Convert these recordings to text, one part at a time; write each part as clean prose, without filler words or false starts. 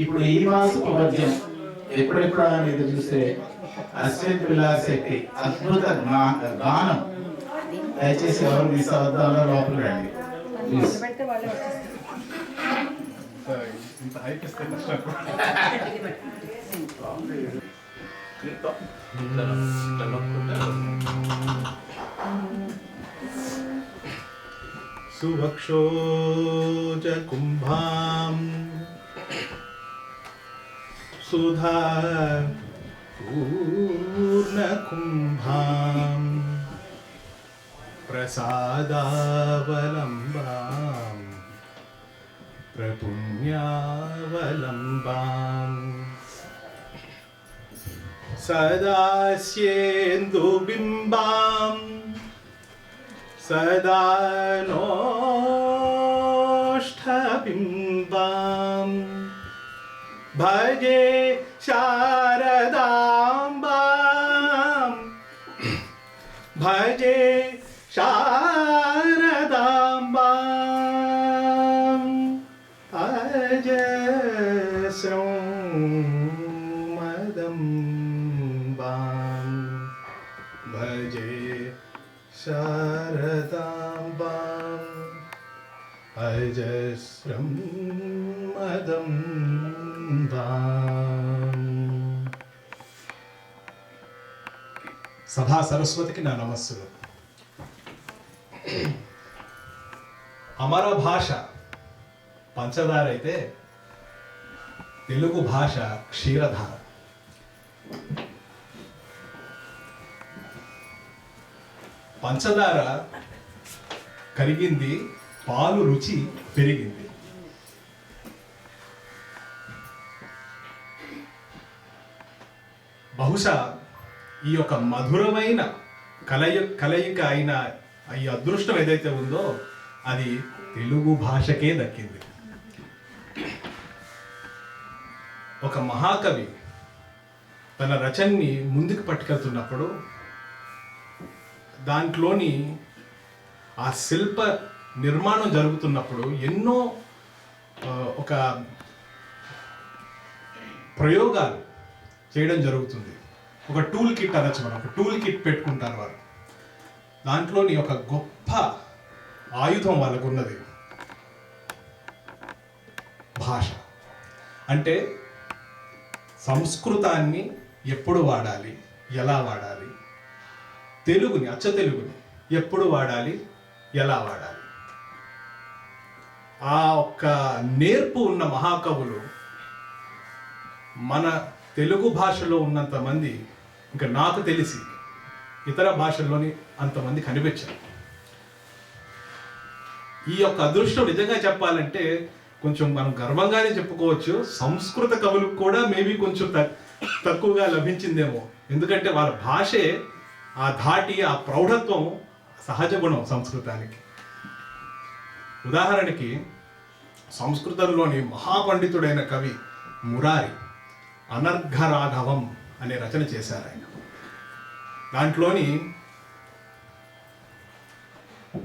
ఇప్పుడు ఈ మాసపు పద్యం ఎప్పుడెప్పుడు అని ఎదురు చూస్తే అశ్విన్ పిల్లార్ శెట్టి అద్భుత గానం. దయచేసి ఎవరు మిస్ అవద్దాలో లోపల రండి ప్లీజ్. సువక్షోజ కుంభాం సుధా పూర్ణకుంభాం ప్రసాదావలంబాం ప్రపుణ్యావలంబాం సదాస్యేందుబింబాం సదా నోష్ఠబింబాం భజే శారదాంబాం భజే శారదాంబాం అజస్రం మదంబాం భజే శారదాంబాం అజస్రం మదంబాం. సభా సరస్వతికి నా నమస్సులు. అమర భాష పంచదార అయితే తెలుగు భాష క్షీరధార. పంచదార కరిగింది, పాలు రుచి పెరిగింది. బహుశా ఈ యొక్క మధురమైన కలయిక అయిన ఈ అదృష్టం ఏదైతే ఉందో అది తెలుగు భాషకే దక్కింది. ఒక మహాకవి తన రచనని ముందుకు పట్టుకెళ్తున్నప్పుడు దాంట్లోని ఆ శిల్ప నిర్మాణం జరుగుతున్నప్పుడు ఎన్నో ఒక ప్రయోగాలు చేయడం జరుగుతుంది. ఒక టూల్ కిట్ అనొచ్చు, మనం ఒక టూల్ కిట్ పెట్టుకుంటారు వారు. దాంట్లోని ఒక గొప్ప ఆయుధం వాళ్ళకు ఉన్నది భాష. అంటే సంస్కృతాన్ని ఎప్పుడు వాడాలి, ఎలా వాడాలి, తెలుగుని అచ్చ తెలుగుని ఎప్పుడు వాడాలి, ఎలా వాడాలి, ఆ ఒక్క నేర్పు ఉన్న మహాకవులు మన తెలుగు భాషలో ఉన్నంత మంది ఇంకా నాకు తెలిసి ఇతర భాషల్లోని అంతమంది కనిపించారు. ఈ యొక్క అదృష్టం నిజంగా చెప్పాలంటే కొంచెం మనం గర్వంగానే చెప్పుకోవచ్చు. సంస్కృత కవులకు కూడా మేబీ కొంచెం తక్కువగా లభించిందేమో. ఎందుకంటే వాళ్ళ భాషే ఆ ధాటి, ఆ ప్రౌఢత్వం సహజ గుణం సంస్కృతానికి. ఉదాహరణకి సంస్కృతంలోని మహాపండితుడైన కవి మురారి అనర్ఘరాఘవం అనే రచన చేశారు ఆయన. దాంట్లోని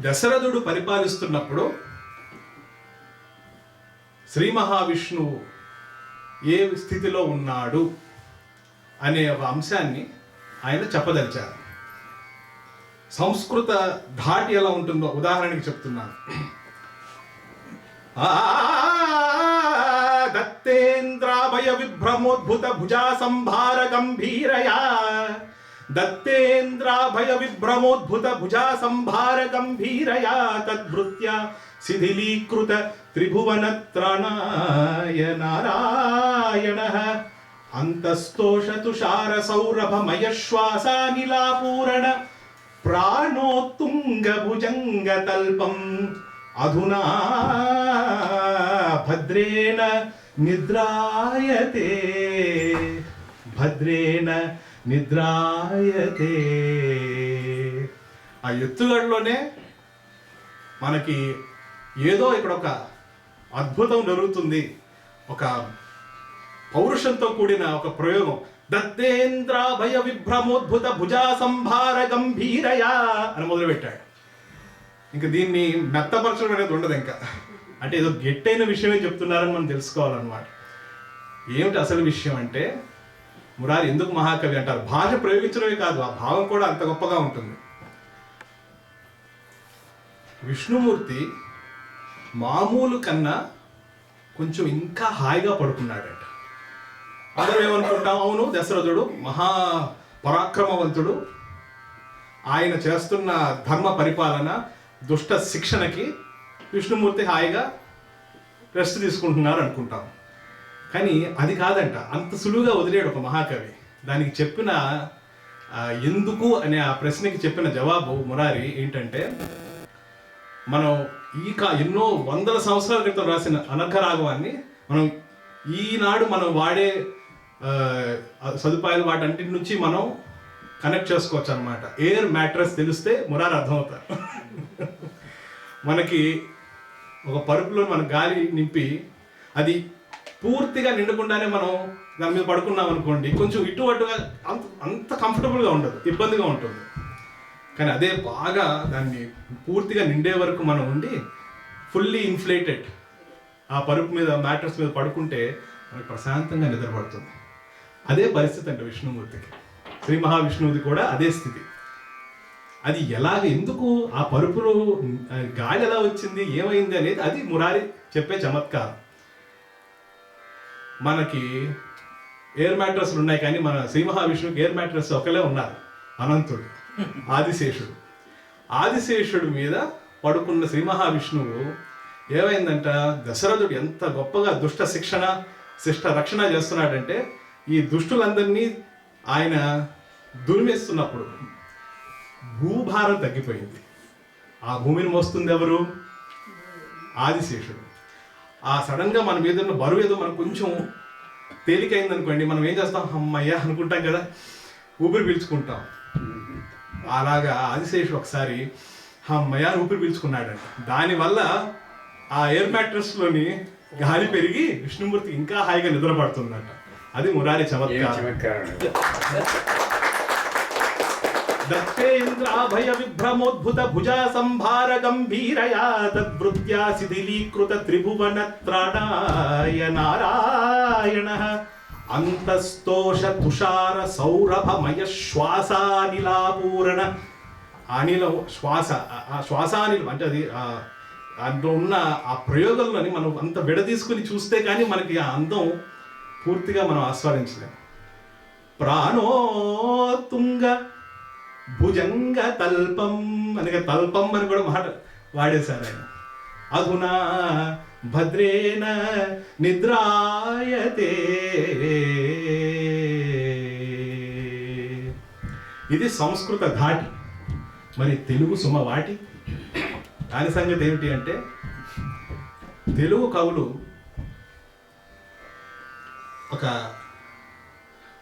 దశరథుడు పరిపాలిస్తున్నప్పుడు శ్రీ మహావిష్ణువు ఏ స్థితిలో ఉన్నాడు అనే ఒక అంశాన్ని ఆయన చెప్పదలిచారు. సంస్కృత ధాటి ఎలా ఉంటుందో ఉదాహరణకి చెప్తున్నాను. దత్తేంద్రాభయ విభ్రమోద్భుత భుజా సంభార గంభీరయా దత్తేంద్రాభయ విభ్రమోద్భుత భుజా సంభార గంభీరయా తద్భృత్య శిథిలీకృత త్రిభువన త్రాణాయ నారాయణః అంతస్తోష తుషార సౌరభ మయశ్వాసానిలాపూరణ ప్రాణోత్తుంగ భుజంగ తల్పం అధునా భద్రేణ నిద్రాయతే భద్రేణ నిద్రాయతే. ఆ ఎత్తుగడలోనే మనకి ఏదో ఇక్కడ ఒక అద్భుతం జరుగుతుంది. ఒక పౌరుషంతో కూడిన ఒక ప్రయోగం. దత్తేంద్రాభయ విభ్రమోద్భుత భుజా సంభార గంభీరయా అని మొదలుపెట్టాడు. ఇంకా దీన్ని మెత్తపరచడం అనేది ఉండదు. ఇంకా అంటే ఏదో గెట్టైన విషయమే చెప్తున్నారని మనం తెలుసుకోవాలన్నమాట. ఏమిటి అసలు విషయం అంటే, మురారి ఎందుకు మహాకవి అంటారు? భాష ప్రయోగించడమే కాదు, ఆ భావం కూడా అంత గొప్పగా ఉంటుంది. విష్ణుమూర్తి మామూలు కన్నా కొంచెం ఇంకా హాయిగా పడుకున్నాడట. అందరం ఏమనుకుంటాం, అవును దశరథుడు మహా పరాక్రమవంతుడు, ఆయన చేస్తున్న ధర్మ పరిపాలన, దుష్ట శిక్షణకి విష్ణుమూర్తి హాయిగా రెస్ట్ తీసుకుంటున్నారు అనుకుంటాం. కానీ అది కాదంట, అంత సులువుగా వదిలేడు ఒక మహాకవి. దానికి చెప్పిన ఎందుకు అనే ఆ ప్రశ్నకి చెప్పిన జవాబు మురారి ఏంటంటే, మనం ఎన్నో వందల సంవత్సరాల క్రితం రాసిన అనర్ఘరాఘవాన్ని మనం ఈనాడు మనం వాడే సదుపాయాలు వాటన్నిటి నుంచి మనం కనెక్ట్ చేసుకోవచ్చు అనమాట. ఎయిర్ మ్యాట్రెస్ తెలిస్తే మురారి అర్థమవుతారు. మనకి ఒక పరుపులో మన గాలి నింపి అది పూర్తిగా నిండకుండానే మనం దాని మీద పడుకున్నాం అనుకోండి, కొంచెం ఇటు అటుగా అంత కంఫర్టబుల్గా ఉండదు, ఇబ్బందిగా ఉంటుంది. కానీ అదే బాగా దాన్ని పూర్తిగా నిండే వరకు మనం ఉండి ఫుల్లీ ఇన్ఫ్లేటెడ్ ఆ పరుపు మీద మ్యాట్రెస్ మీద పడుకుంటే మనకు ప్రశాంతంగా నిద్రపడుతుంది. అదే పరిస్థితి అంటే విష్ణుమూర్తికి, శ్రీ మహావిష్ణువుది కూడా అదే స్థితి. అది ఎందుకు ఆ పరుపులో గాలి ఎలా వచ్చింది, ఏమైంది అనేది అది మురారి చెప్పే చమత్కారం. మనకి ఎయిర్ మ్యాట్రస్లు ఉన్నాయి, కానీ మన శ్రీ మహావిష్ణువుకి ఎయిర్ మ్యాట్రస్ ఒకలే ఉన్నారు, అనంతుడు, ఆదిశేషుడు. ఆదిశేషుడు మీద పడుకున్న శ్రీ మహావిష్ణువు ఏమైందంట, దశరథుడు ఎంత గొప్పగా దుష్ట శిష్ట రక్షణ చేస్తున్నాడంటే, ఈ దుష్టులందరినీ ఆయన దురిమేస్తున్నప్పుడు భూభారం తగ్గిపోయింది. ఆ భూమిని మోస్తుంది ఎవరు? ఆదిశేషుడు. ఆ సడన్గా మన మీద ఉన్న బరువు ఏదో మనకు కొంచెం తేలికైంది అనుకోండి, మనం ఏం చేస్తాం, అమ్మయ్యా అనుకుంటాం కదా, ఊపిరి పీల్చుకుంటాం. అలాగా ఆదిశేషుడు ఒకసారి అమ్మయ్యా ఊపిరి పీల్చుకున్నాడంట. దానివల్ల ఆ ఎయిర్ మ్యాట్రస్లోని గాలి పెరిగి విష్ణుమూర్తి ఇంకా హాయిగా నిద్రపడుతుందంట. అది మురారి చమత్కారం. దత్తేంద్రాభయ విభ్రమోద్భుత భుజా సంభార గంభీరయా తద్వృత్యా శిథిలీకృత త్రిభువన త్రాణాయ నారాయణ అంతస్తోష తుషార సౌరభమయ శ్వాసానిలాపూరణ. అనిలం శ్వాసానిలం అంటే అది అందులో ఉన్న ఆ ప్రయోగంలోని మనం అంత విడదీసుకుని చూస్తే కానీ మనకి ఆ అందం పూర్తిగా మనం ఆస్వాదించలేము. ప్రాణోతుంగ భుజంగ తల్పం అనగా తల్పం అని కూడా మాట వాడేశారు ఆయన. అధునా భద్రేన నిద్రాయతే. ఇది సంస్కృత ధాటి. మరి తెలుగు సుమవాటి. దాని సంగతి ఏమిటి అంటే, తెలుగు కవులు ఒక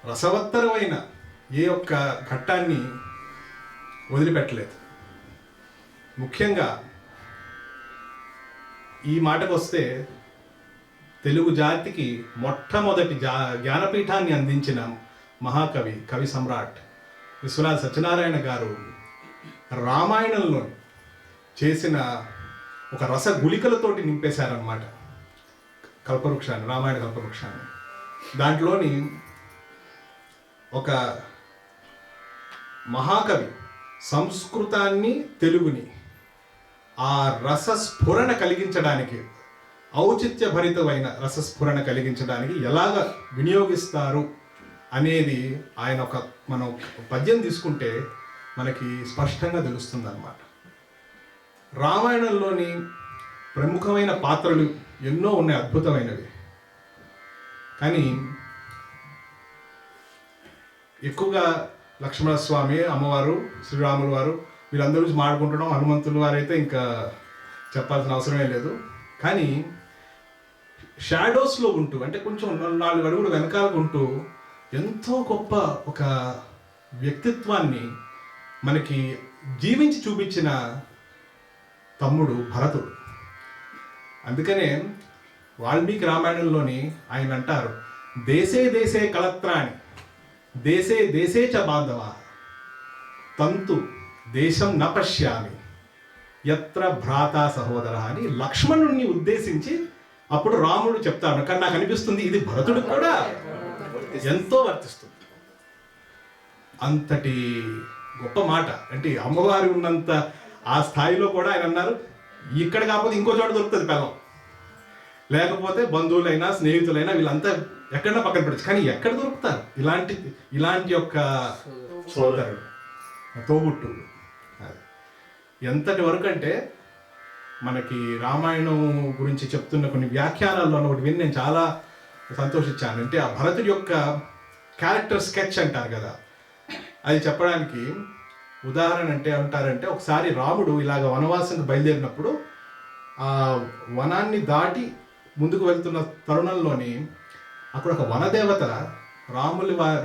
రసవత్తరమైన ఏ ఒక్క ఘట్టాన్ని వదిలిపెట్టలేదు. ముఖ్యంగా ఈ మాటకు వస్తే, తెలుగు జాతికి మొట్టమొదటి జ్ఞానపీఠాన్ని అందించిన మహాకవి, కవి సమ్రాట్ విశ్వనాథ సత్యనారాయణ గారు రామాయణంలో చేసిన ఒక రస గుళికలతోటి నింపేశారనమాట కల్పవృక్షాన్ని, రామాయణ కల్పవృక్షాన్ని. దాంట్లోని ఒక మహాకవి సంస్కృతాన్ని, తెలుగుని ఆ రసస్ఫురణ కలిగించడానికి, ఔచిత్యభరితమైన రసస్ఫురణ కలిగించడానికి ఎలాగ వినియోగిస్తారు అనేది ఆయన మనం పద్యం తీసుకుంటే మనకి స్పష్టంగా తెలుస్తుంది అన్నమాట. రామాయణంలోని ప్రముఖమైన పాత్రలు ఎన్నో ఉన్నాయి, అద్భుతమైనవి. కానీ ఎక్కువగా లక్ష్మణస్వామి, అమ్మవారు, శ్రీరాములు వారు వీళ్ళందరూ గురించి మాట్లాడుకుంటున్నాం. హనుమంతుల వారైతే ఇంకా చెప్పాల్సిన అవసరమే లేదు. కానీ షాడోస్లో ఉంటూ, అంటే కొంచెం 4 అడుగులు వెనకాలకు ఉంటూ ఎంతో గొప్ప ఒక వ్యక్తిత్వాన్ని మనకి జీవించి చూపించిన తమ్ముడు భరతుడు. అందుకనే వాల్మీకి రామాయణంలోని ఆయన అంటారు, దేశే దేశే కలత్రాణి దేశే దేశే చ బాంధవ తంతు దేశం న పశ్యామి యత్ర భ్రాత సహోదర అని లక్ష్మణుణ్ణి ఉద్దేశించి అప్పుడు రాముడు చెప్తాడు, కానీ నాకు అనిపిస్తుంది ఇది భరతుడికి కూడా ఎంతో వర్తిస్తుంది. అంతటి గొప్ప మాట. అంటే అమ్మవారి ఉన్నంత ఆ స్థాయిలో కూడా ఆయన అన్నారు, ఇక్కడ కాకపోతే ఇంకో చోట దొరుకుతుంది పిల్లం, లేకపోతే బంధువులైనా స్నేహితులైనా వీళ్ళంతా ఎక్కడైనా పక్కన పెట్టచ్చు, కానీ ఎక్కడ దొరుకుతారు ఇలాంటి యొక్క సోదరుడు, తోబుట్టుడు. ఎంతటి వరకు అంటే మనకి రామాయణం గురించి చెప్తున్న కొన్ని వ్యాఖ్యానాల్లో ఒకటి విని నేను చాలా సంతోషించాను. అంటే ఆ భరతుడి యొక్క క్యారెక్టర్ స్కెచ్ అంటారు కదా, అది చెప్పడానికి ఉదాహరణ అంటే అంటారంటే, ఒకసారి రాముడు ఇలాగ వనవాసానికి బయలుదేరినప్పుడు ఆ వనాన్ని దాటి ముందుకు వెళ్తున్న తరుణంలోని అక్కడ ఒక వనదేవత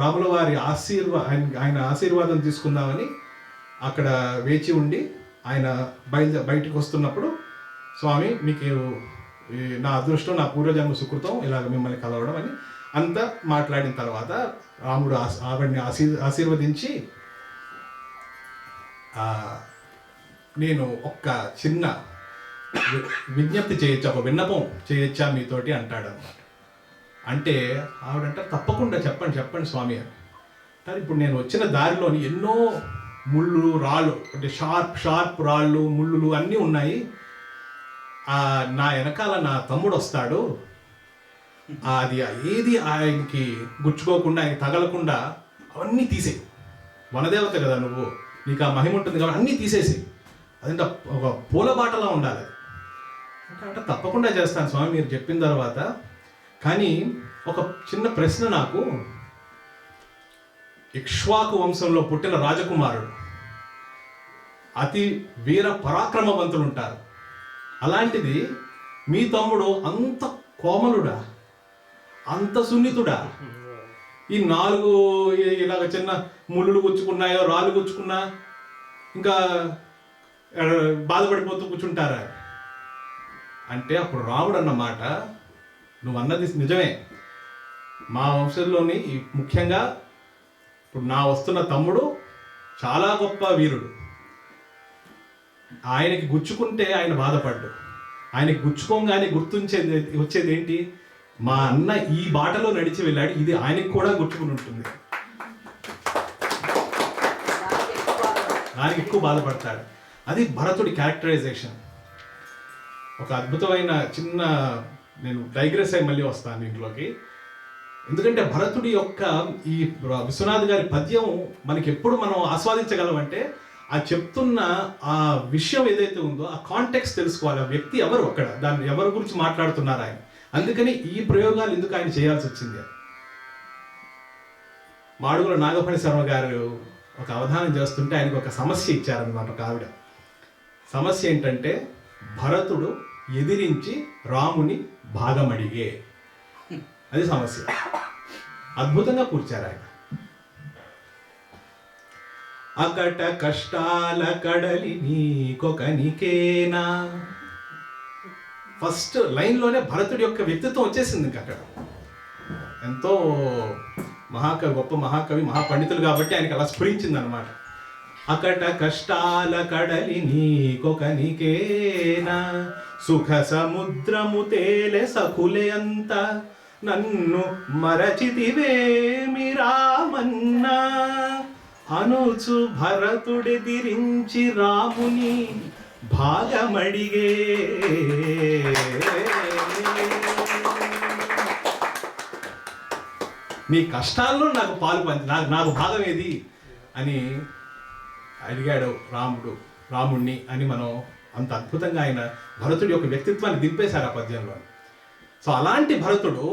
రాముల వారి ఆయన ఆశీర్వాదం తీసుకుందామని అక్కడ వేచి ఉండి ఆయన బయటికి వస్తున్నప్పుడు, స్వామి మీకు నా అదృష్టం, నా పూర్వజన్మ సుకృతం ఇలాగ మిమ్మల్ని కలవడం అని అంతా మాట్లాడిన తర్వాత రాముడు ఆవిడ్ని ఆశీర్వదించి, నేను ఒక్క చిన్న విజ్ఞప్తి చేయొచ్చా, ఒక విన్నపం చేయొచ్చా మీతోటి అంటాడు అనమాట. అంటే ఆవిడంటే తప్పకుండా చెప్పండి స్వామి అని. అంటే ఇప్పుడు నేను వచ్చిన దారిలోని ఎన్నో ముళ్ళు రాళ్ళు, అంటే షార్ప్ రాళ్ళు ముళ్ళులు అన్నీ ఉన్నాయి. నా వెనకాల నా తమ్ముడు వస్తాడు, అది ఏది ఆయనకి గుచ్చుకోకుండా, ఆయన తగలకుండా అవన్నీ తీసేయి. వనదేవత కదా నువ్వు, నీకు ఆ మహిమ ఉంటుంది కాబట్టి అన్నీ తీసేసి, అదంటే ఒక పూల బాటలా ఉండాలి అంటే తప్పకుండా చేస్తాను స్వామి మీరు చెప్పిన తర్వాత. కానీ ఒక చిన్న ప్రశ్న నాకు, ఇక్ష్వాకు వంశంలో పుట్టిన రాజకుమారుడు, అతి వీర పరాక్రమవంతులు ఉంటారు, అలాంటిది మీ తమ్ముడు అంత కోమలుడా, అంత సున్నితుడా, ఈ 4 ఇలాగ చిన్న ముళ్ళు గుచ్చుకున్నాయో రాళ్ళు గుచ్చుకున్నా ఇంకా బాధపడిపోతూ కూర్చుంటారా అంటే, అప్పుడు రాముడు అన్నమాట, నువ్వు అన్నది నిజమే, మా వంశంలోని ముఖ్యంగా ఇప్పుడు నా వస్తున్న తమ్ముడు చాలా గొప్ప వీరుడు, ఆయనకి గుచ్చుకుంటే ఆయన బాధపడ్డు, ఆయనకి గుచ్చుకోగానే వచ్చేది ఏంటి, మా అన్న ఈ బాటలో నడిచి వెళ్ళాడు, ఇది ఆయనకి కూడా గుచ్చుకుని ఉంటుంది, ఆయనకి ఎక్కువ బాధపడతాడు. అది భరతుడి క్యారెక్టరైజేషన్. ఒక అద్భుతమైన చిన్న, నేను డైగ్రెస్ అయి మళ్ళీ వస్తాను ఇంట్లోకి, ఎందుకంటే భరతుడి యొక్క ఈ విశ్వనాథ్ గారి పద్యం మనకి ఎప్పుడు మనం ఆస్వాదించగలం అంటే, ఆ చెప్తున్న ఆ విషయం ఏదైతే ఉందో ఆ కాంటెక్స్ట్ తెలుసుకోవాలి, ఆ వ్యక్తి ఎవరు, అక్కడ దాన్ని ఎవరి గురించి మాట్లాడుతున్నారు ఆయన, అందుకని ఈ ప్రయోగాలు ఎందుకు ఆయన చేయాల్సి వచ్చింది. మాడుగుల నాగఫణి శర్మ గారు ఒక అవధానం చేస్తుంటే ఆయనకు ఒక సమస్య ఇచ్చారనమాట. ఒక ఆవిడ సమస్య ఏంటంటే, భరతుడు ఎదిరించి రాముని భాగమడిగే, అది సమస్య. అద్భుతంగా కూర్చారు ఆయన. అకట కష్టాల కడలి నీకొకనికేనా, ఫస్ట్ లైన్లోనే భరతుడి యొక్క వ్యక్తిత్వం వచ్చేసింది. ఇంకా అక్కడ ఎంతో మహాకవి, గొప్ప మహాకవి, మహాపండితులు కాబట్టి ఆయనకి అలా స్ఫురించింది అనమాట. అకట కష్టాల కడలి నీకొకనికేనా, సుఖ సముద్రము తేలె సఖులే అంత, నన్ను మరచితివేమి రామన్నా, అనుచు భరతుడెదిరించి రాముని భాగమడిగే. నీ కష్టాల్లో నాకు పాలు పంచి, నాకు భాగం ఏది అని అడిగాడు రాముణ్ణి అని మనం అంత అద్భుతంగా ఆయన భరతుడి యొక్క వ్యక్తిత్వాన్ని దింపేశారు ఆ పద్యంలో. సో అలాంటి భరతుడు,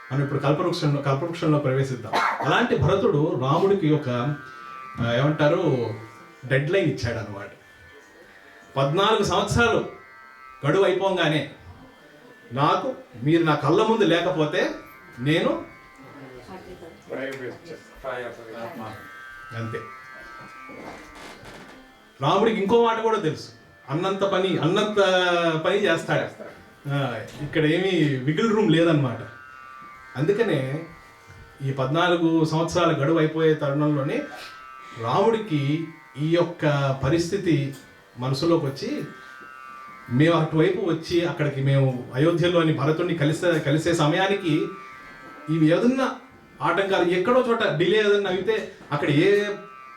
మనం ఇప్పుడు కల్పవృక్షంలో ప్రవేశిద్దాం. అలాంటి భరతుడు రాముడికి ఒక ఏమంటారు డెడ్ లైన్ ఇచ్చాడు అనమాట. 14 సంవత్సరాలు గడువు అయిపోగానే మీరు నా కళ్ళ ముందు లేకపోతే నేను అంతే. రాముడికి ఇంకో మాట కూడా తెలుసు, అన్నంత పని చేస్తాడు, ఇక్కడ ఏమీ విగిల్ రూమ్ లేదన్నమాట. అందుకనే ఈ 14 సంవత్సరాల గడువు అయిపోయే తరుణంలోనే రాముడికి ఈ యొక్క పరిస్థితి మనసులోకి వచ్చి మేము అటువైపు వచ్చి అక్కడికి మేము అయోధ్యలోని భరతుడిని కలిసే సమయానికి ఇవి ఏదన్నా ఆటంకాలు ఎక్కడో చోట డిలే ఏదన్నా అయితే అక్కడ ఏ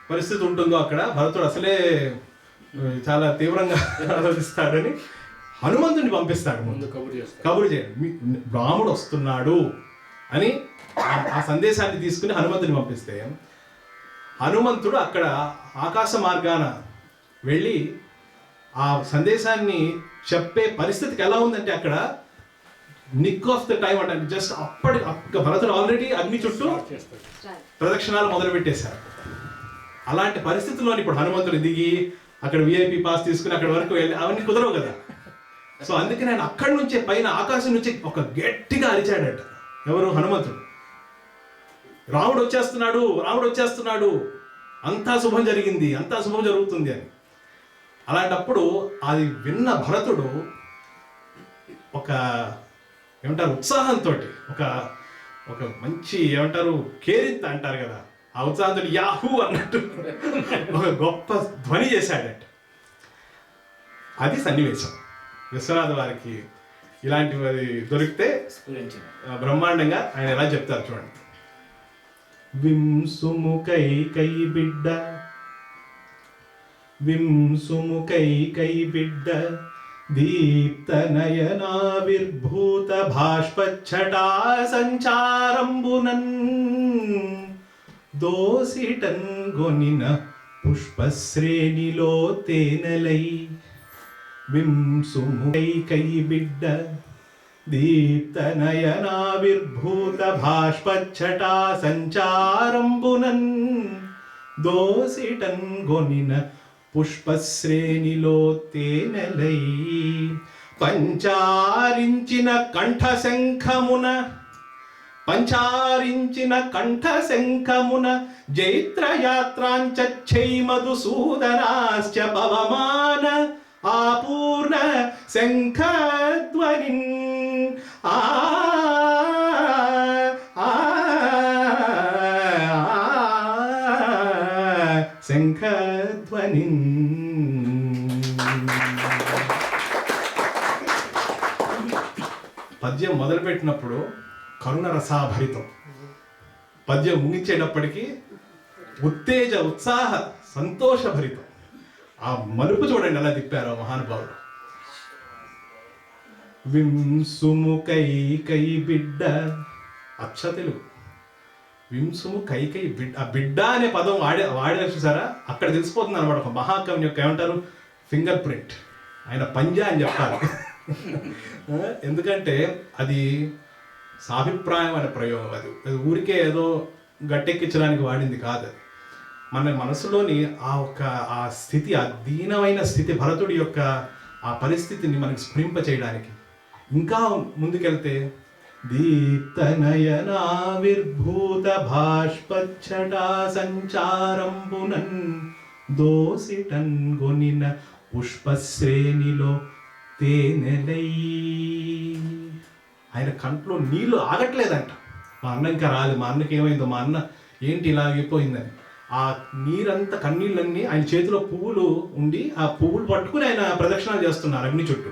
పరిస్థితి ఉంటుందో అక్కడ భరతుడు అసలే చాలా తీవ్రంగా ఆలోచిస్తాడని హనుమంతుడిని పంపిస్తాడు. ముందు కబురు చేయండి, రాముడు వస్తున్నాడు అని ఆ సందేశాన్ని తీసుకుని హనుమంతుని పంపిస్తే హనుమంతుడు అక్కడ ఆకాశ మార్గాన వెళ్ళి ఆ సందేశాన్ని చెప్పే పరిస్థితికి ఎలా ఉందంటే అక్కడ నిక్ ఆఫ్ ద టైం అంటే జస్ట్ భరతుడు ఆల్రెడీ అగ్ని చుట్టూ ప్రదక్షిణాలు మొదలు పెట్టేశారు. అలాంటి పరిస్థితుల్లో ఇప్పుడు హనుమంతుడు దిగి అక్కడ విఐపి పాస్ తీసుకుని అక్కడ వరకు వెళ్ళి అవన్నీ కుదరవు కదా. సో అందుకే ఆయన అక్కడి నుంచే పైన ఆకాశం నుంచి ఒక గట్టిగా అరిచాడట. ఎవరు? హనుమంతుడు. రాముడు వచ్చేస్తున్నాడు, రాముడు వచ్చేస్తున్నాడు, అంతా శుభం జరిగింది, అంతా శుభం జరుగుతుంది అని. అలాంటప్పుడు అది విన్న భరతుడు ఒక ఏమంటారు ఉత్సాహంతో ఒక మంచి ఏమంటారు కేరింత అంటారు కదా, ఆ ఉత్సాహంతో యాహూ అన్నట్టు ఒక గొప్ప ధ్వని చేశాడట. అది సన్నివేశం. విశ్వనాథ వారికి ఇలాంటివి దొరికితే బ్రహ్మాండంగా ఆయన ఎలా చెప్తారు చూడండి. వింసుముకై కై బిడ్డ, వింసుముకై కై బిడ్డ, దీప్త నయనా విర్భూత భాష్పచ్చటా సంచారంబునన్, దోసిటన్ గొనిన పుష్పశ్రేణిలో తేనెలై. వింసుముకై కై బిడ్డ, దీప్త నయనా విర్భూత భాష్పచ్చటా సంచారంబునన్, దోసిటన్ గొనిన పుష్పశ్రేణిలో తేనెలై. పంచారించిన కంఠశంఖమున, పంచారించిన కంఠశంఖమున, జైత్రయాత్రాంచై మధుసూదనాశ్చ పవమాన ఆపూర్ణ శంఖధ్వనిన్. శంఖధ్వనిన్. పద్యం మొదలుపెట్టినప్పుడు కరుణ రసాభరితం, పద్యం ముగించేటప్పటికీ ఉత్తేజ ఉత్సాహ సంతోషభరితం. ఆ మలుపు చూడండి ఎలా తిప్పారో మహానుభావుడు. వింసుము కై బిడ్డ, అచ్చ తెలుగు. వింసుము కై బిడ్డ, ఆ బిడ్డ అనే పదం వాడే చూసారా, అక్కడ తెలిసిపోతుంది అనమాట ఒక మహాకవిని యొక్క ఏమంటారు ఫింగర్ ప్రింట్, ఆయన పంజా అని చెప్పాలి. ఎందుకంటే అది సాభిప్రాయం అనే ప్రయోగం, అది ఊరికే ఏదో గట్టెక్కించడానికి వాడింది కాదు. మన మనసులోని ఆ స్థితి, ఆ దీనమైన స్థితి, భరతుడి యొక్క ఆ పరిస్థితిని మనకి స్ఫురింప చేయడానికి. ఇంకా ముందుకెళ్తే దీప్తనయనా విర్భూత భాష్పచ్చటా సంచారంబునన్, దోసిటన్ గొనిన పుష్పశ్రేణిలో తేనెలై. ఆయన కంట్లో నీళ్లు ఆగట్లేదంట. మా అన్న ఇంకా రాలేదు, మా అన్నకి ఏమైందో, మా అన్న ఏంటి ఇలా అయిపోయిందని. ఆ నీరంతా కన్నీళ్ళన్నీ ఆయన చేతిలో పువ్వులు ఉండి ఆ పువ్వులు పట్టుకుని ఆయన ప్రదక్షిణాలు చేస్తున్నారు అగ్ని చుట్టూ.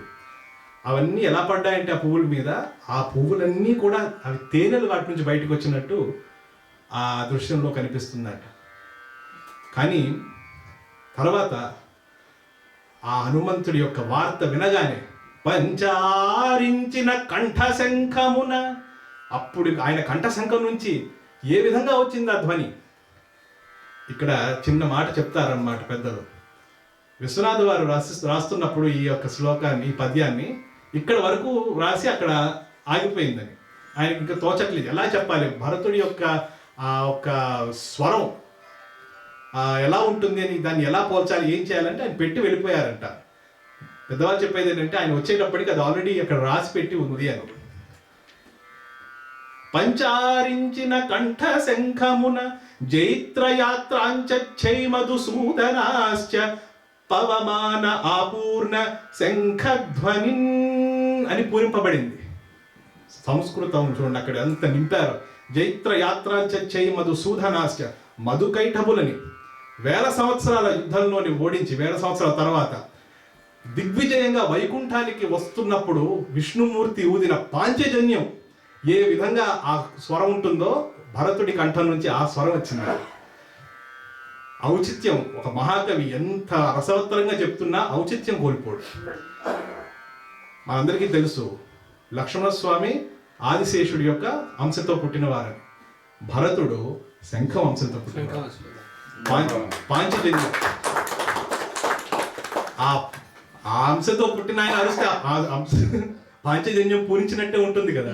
అవన్నీ ఎలా పడ్డాయంటే ఆ పువ్వుల మీద, ఆ పువ్వులన్నీ కూడా అవి తేనెలు వాటి నుంచి బయటకు వచ్చినట్టు ఆ దృశ్యంలో కనిపిస్తుందట. కానీ తర్వాత ఆ హనుమంతుడి యొక్క వార్త వినగానే పంచారించిన కంఠశంఖమున, అప్పుడు ఆయన కంఠశంఖం నుంచి ఏ విధంగా వచ్చింది ఆ ధ్వని. ఇక్కడ చిన్న మాట చెప్తారన్నమాట పెద్దలు. విశ్వనాథ వారు రాస్తున్నప్పుడు ఈ యొక్క శ్లోకాన్ని, ఈ పద్యాన్ని ఇక్కడ వరకు రాసి అక్కడ ఆగిపోయిందని ఆయనకి ఇంకా తోచట్లేదు ఎలా చెప్పాలి. భరతుడి యొక్క ఆ యొక్క స్వరం ఎలా ఉంటుంది అని, దాన్ని ఎలా పోల్చాలి, ఏం చేయాలంటే ఆయన పెట్టి వెళ్ళిపోయారంట. పెద్దవాళ్ళు చెప్పేది ఏంటంటే ఆయన వచ్చేటప్పటికి అది ఆల్రెడీ అక్కడ రాసి పెట్టి ఉంది అని. పంచారించిన కంఠ శంఖమున జైత్రయాత్రాంచై మధుసూదనాశ్చ పవమాన ఆపూర్ణ శంఖధ్వనిన్ అని పూరింపబడింది. సంస్కృతం చూడండి అక్కడ ఎంత నింపారు. జైత్రయాత్రాంచై మధుసూదనాశ్చ, మధుకైటబులని వేల సంవత్సరాల యుద్ధంలోని ఓడించి, వేల సంవత్సరాల తర్వాత దిగ్విజయంగా వైకుంఠానికి వస్తున్నప్పుడు విష్ణుమూర్తి ఊదిన పాంచజన్యం ఏ విధంగా ఆ స్వరం ఉంటుందో భరతుడి కంఠం నుంచి ఆ స్వరం వచ్చింది. ఔచిత్యం, ఒక మహాకవి ఎంత రసవత్తరంగా చెప్తున్నా ఔచిత్యం కోల్పోడు. మనందరికీ తెలుసు లక్ష్మణస్వామి ఆదిశేషుడి యొక్క అంశతో పుట్టినవారని, భరతుడు శంఖం అంశంతో పుట్టినవారు. పాంచజన్యం ఆ అంశతో పుట్టిన ఆయన అరిస్తే పాంచజన్యం పూరించినట్టే ఉంటుంది కదా.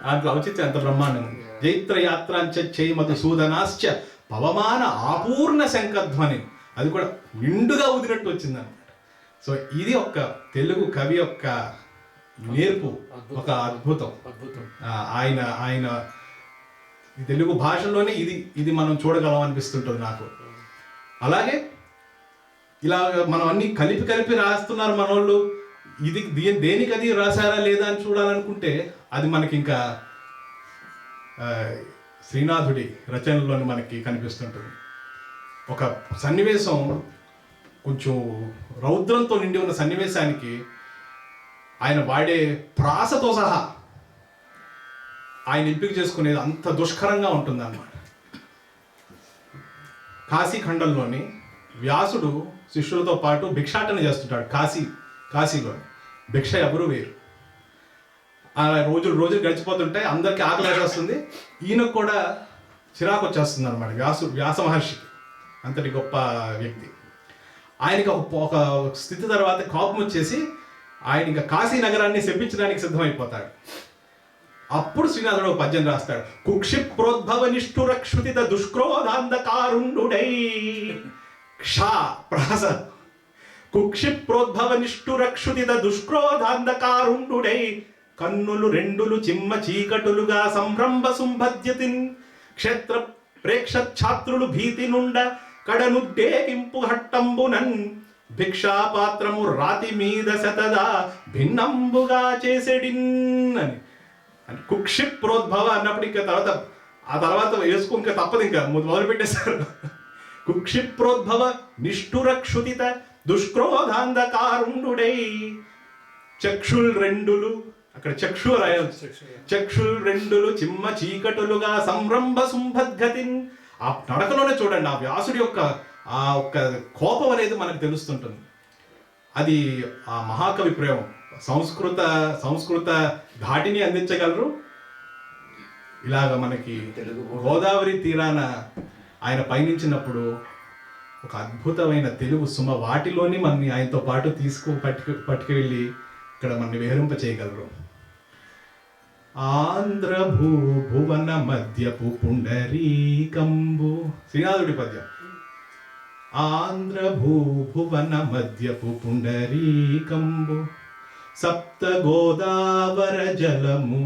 దాంట్లో ఔచిత్యం ఎంత బ్రహ్మాండం. జైత్ర యాత్రాంచ చై మధుసూదనాశ్చ పవమాన ఆపూర్ణ శంఖధ్వని, అది కూడా నిండుగా ఊదినట్టు వచ్చింది అనమాట. సో ఇది ఒక తెలుగు కవి యొక్క నేర్పు, ఒక అద్భుతం. ఆయన ఆయన తెలుగు భాషలోనే ఇది మనం చూడగలం అనిపిస్తుంటుంది నాకు. అలాగే ఇలా మనం అన్ని కలిపి రాస్తున్నారు మనోళ్ళు. ఇది దేనికి అది రాశారా లేదా అని చూడాలనుకుంటే అది మనకి ఇంకా శ్రీనాథుడి రచనలోని మనకి కనిపిస్తుంటుంది. ఒక సన్నివేశం కొంచెం రౌద్రంతో నిండి ఉన్న సన్నివేశానికి ఆయన వాడే ప్రాసతో సహా ఆయన ఎంపిక చేసుకునేది అంత దుష్కరంగా ఉంటుంది అన్నమాట. కాశీఖండంలోని వ్యాసుడు శిష్యులతో పాటు భిక్షాటన చేస్తుంటాడు. కాశీలో భిక్ష ఎవరు వేరు. ఆ రోజులు గడిచిపోతుంటాయి, అందరికీ ఆకలి వేసేస్తుంది, ఈయనకు కూడా చిరాకు వచ్చేస్తుంది అనమాట. వ్యాస మహర్షికి, అంతటి గొప్ప వ్యక్తి. ఆయనకి ఒక స్థితి తర్వాత కోపం వచ్చేసి ఆయన ఇంకా కాశీ నగరాన్ని శపించడానికి సిద్ధమైపోతాడు. అప్పుడు శ్రీనాథుడు ఒక పద్యం రాస్తాడు. కుక్షిప్రోద్భవ నిష్ఠురక్షుతిత దుష్క్రోధాంధకారుండుడై క్షా ప్రాస కుక్షిప్రోద్భవ నిష్ఠురక్షుతిత దుష్క్రోధాంధకారుండుడై కన్నులు రెండులు చిమ్మ చీకటులుగా సంరంభ సుంభద్యతిన్ క్షేత్ర ప్రేక్ష ఛాత్రులు భీతి నుండ కడనుద్దేగింపు హట్టంబునన్ భిక్షాపాత్రము రాతి మీద శతదా భిన్నంబుగా చేసెడిన్ అని. కుక్షిప్రోద్భవ అన్నప్పుడు ఇంకా తర్వాత వేసుకో, ఇంకా తప్పదు, ఇంకా మొదలు పెట్టేశారు. కుక్షిప్రోద్భవ నిష్ఠురక్షుతిత దుష్క్రోధాంధకారుండుడై చక్షుల్ రెండులు, అక్కడ చక్షు రాయాలి, చక్షుల్ రెండులు చిమ్మ చీకటులుగా సంరంభ సుంభద్గతిన్. ఆ నడకలోనే చూడండి ఆ వ్యాసుడి యొక్క ఆ ఒక్క కోపం అనేది మనకు తెలుస్తుంటుంది. అది ఆ మహాకవి ప్రేమ. సంస్కృత ధాటిని అందించగలరు. ఇలాగ మనకి గోదావరి తీరాన ఆయన పయనించినప్పుడు ఒక అద్భుతమైన తెలుగు సుమ వాటిలోని మనని ఆయనతో పాటు పట్టుకు వెళ్ళి ఇక్కడ మనని విహరింప చేయగలరు. ఆంధ్ర భువన మధ్యపు పుండరీకంబు, శ్రీనాథుడి పద్యం. ఆంధ్ర భువన మధ్యపు పుండరీకంబు సప్త గోదావర జలము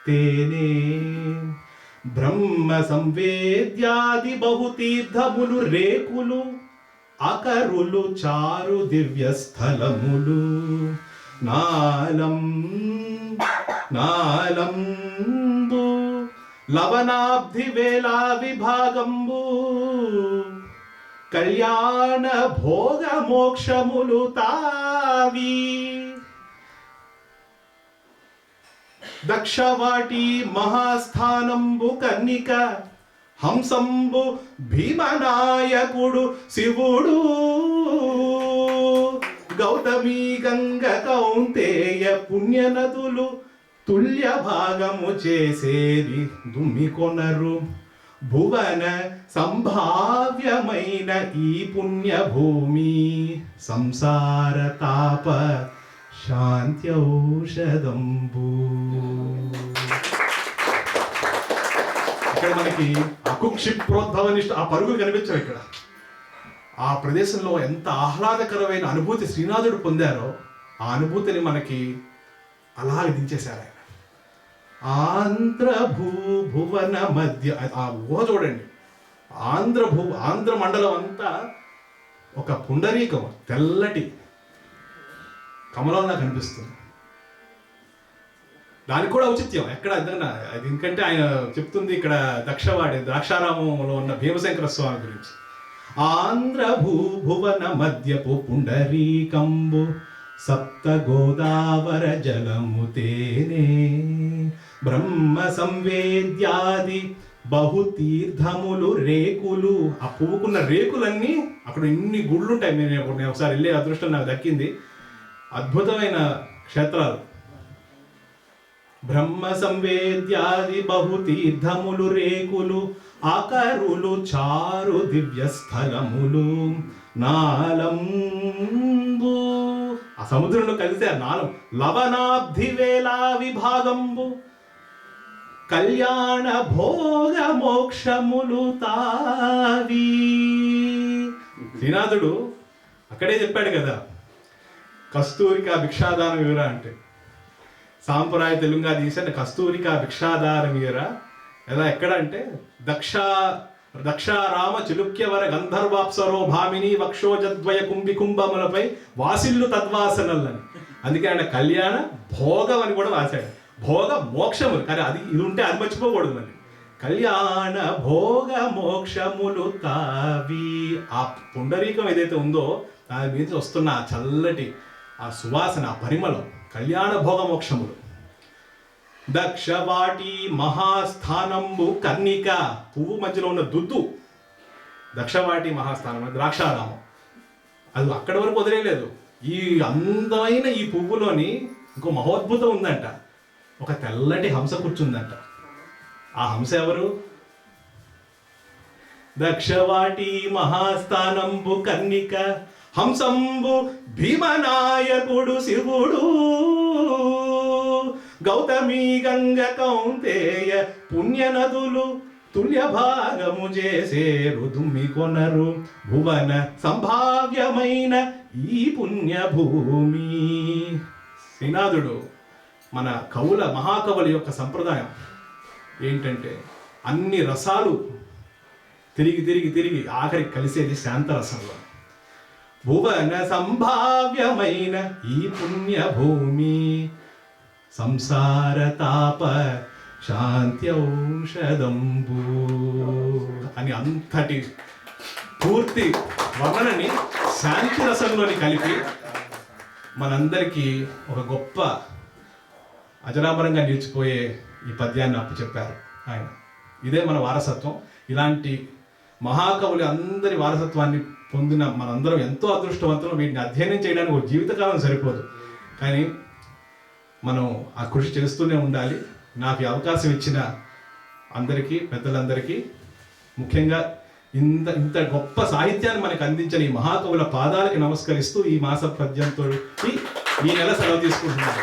తేనే బ్రహ్మ సంవేద్యాది బహుతీర్థములు రేకులు అకరులు చారు దివ్య స్థలములు నాలంబు లవనాబ్ధి వేళా విభాగంబు కళ్యాణ భోగ మోక్షములు తావి దక్షవాటి మహాస్థానంబు కన్నిక హంసంబు భీమనాయకుడు శివుడు గౌతమి గంగ కౌంతేయ పుణ్యనదులు తుల్య భాగము చేసేది దుమ్మికొనరు భువన సంభావ్యమైన ఈ పుణ్యభూమి సంసార తాప శాంత్యౌషధంబు. ఇక్కడ మనకి అకుక్షిప్రోద్భవనిష్ట ఆ పరుగులు కనిపించవు. ఇక్కడ ఆ ప్రదేశంలో ఎంత ఆహ్లాదకరమైన అనుభూతి శ్రీనాథుడు పొందారో ఆ అనుభూతిని మనకి అలాగే దించేశారు ఆయన. ఆంధ్ర భువన మధ్య, ఆ ఊహ చూడండి. ఆంధ్ర మండలం అంతా ఒక పుండరీకం, తెల్లటి కమలంలా కనిపిస్తుంది. దానికి కూడా ఔచిత్యం ఎక్కడ అదన్నా. అది ఎందుకంటే ఆయన చెప్తుంది ఇక్కడ ద్రాక్షారామంలో ఉన్న భీమశంకర స్వామి గురించి. ఆంధ్ర భూభువన మధ్యపు పుండరీకంబు సప్త గోదావర జలము తేనే బ్రహ్మ సంవేద్యాది బహుతీర్థములు రేకులు. ఆ పువ్వుకున్న రేకులన్నీ అక్కడ ఇన్ని గుళ్ళు ఉంటాయి. నేను ఒకసారి వెళ్ళే అదృష్టం నాకు దక్కింది. అద్భుతమైన క్షేత్రాలు. బ్రహ్మ సంవేద్యాది బహుతీర్థములు రేకులు ఆకరులు చారు దివ్య స్థలములు నాలంబు. ఆ సముద్రంలో కలిసే ఆ నాలం లవనాబ్ధి వేలా విభాగంబు కళ్యాణ భోగ మోక్షములు తావి. శ్రీనాథుడు అక్కడే చెప్పాడు కదా, కస్తూరిక భిక్షాదానం ఇవరా అంటే. సాంప్రదాయ తెలుగుగా తీసిన కస్తూరిక భిక్షాదానం ఇవరా ఎలా ఎక్కడ అంటే దక్షారామ చిలుక్యవర గంధర్వాప్సరో భామిని వక్షోజద్వయ కుంభి కుంభములపై వాసిల్లు తద్వాసనలని. అందుకే ఆయన కళ్యాణ భోగం అని కూడా రాశాడు. భోగ మోక్షములు, కానీ అది ఇది ఉంటే అది మర్చిపోకూడదు. మరి కళ్యాణ భోగ మోక్షములు తావి. ఆ పుండరీకం ఏదైతే ఉందో దాని మీద వస్తున్న ఆ చల్లటి ఆ సువాసన, ఆ పరిమళం, కళ్యాణ భోగ మోక్షములు. దక్షవాటి మహాస్థానంబు కర్ణిక, పువ్వు మధ్యలో ఉన్న దుద్దు. దక్షవాటి మహాస్థానం ద్రాక్షారామం. అది అక్కడి వరకు వదిలేదు. ఈ అందమైన ఈ పువ్వులోని ఇంకో మహోద్భుతం ఉందంట. ఒక తెల్లటి హంస కూర్చుందంట. ఆ హంస ఎవరు? దక్షవాటి మహాస్థానంబు కర్ణిక హంసంబు భీమనాయకుడు శివుడు గౌతమి గంగ కౌంతేయ పుణ్యనదులు తుల్య భాగము చేసేరు దుమ్మి కొనరు భువన సంభావ్యమైన ఈ పుణ్యభూమి. శ్రీనాథుడు మన కవుల మహాకవుల యొక్క సంప్రదాయం ఏంటంటే అన్ని రసాలు తిరిగి తిరిగి తిరిగి ఆఖరికి కలిసేది శాంతరసంలో. భువన సంభావ్యమైన ఈ పుణ్యభూమి సంసార తాప శాంతి ఔషధంబు అని అంతటి పూర్తి వర్ణనని శాంతి రసంలోని కలిపి మనందరికీ ఒక గొప్ప అజరామరంగా నిలిచిపోయే ఈ పద్యాన్ని అప్పచెప్పారు ఆయన. ఇదే మన వారసత్వం. ఇలాంటి మహాకవులు అందరి వారసత్వాన్ని పొందిన మనందరం ఎంతో అదృష్టవంతులు. వీటిని అధ్యయనం చేయడానికి ఒక జీవితకాలం సరిపోదు, కానీ మనం ఆ కృషి చేస్తూనే ఉండాలి. నాకు ఈ అవకాశం ఇచ్చిన అందరికీ, పెద్దలందరికీ, ముఖ్యంగా ఇంత గొప్ప సాహిత్యాన్ని మనకు అందించిన ఈ మహాకవుల పాదాలకి నమస్కరిస్తూ ఈ మాస పద్యంతో ఈ నెల సెలవు తీసుకుంటున్నాను.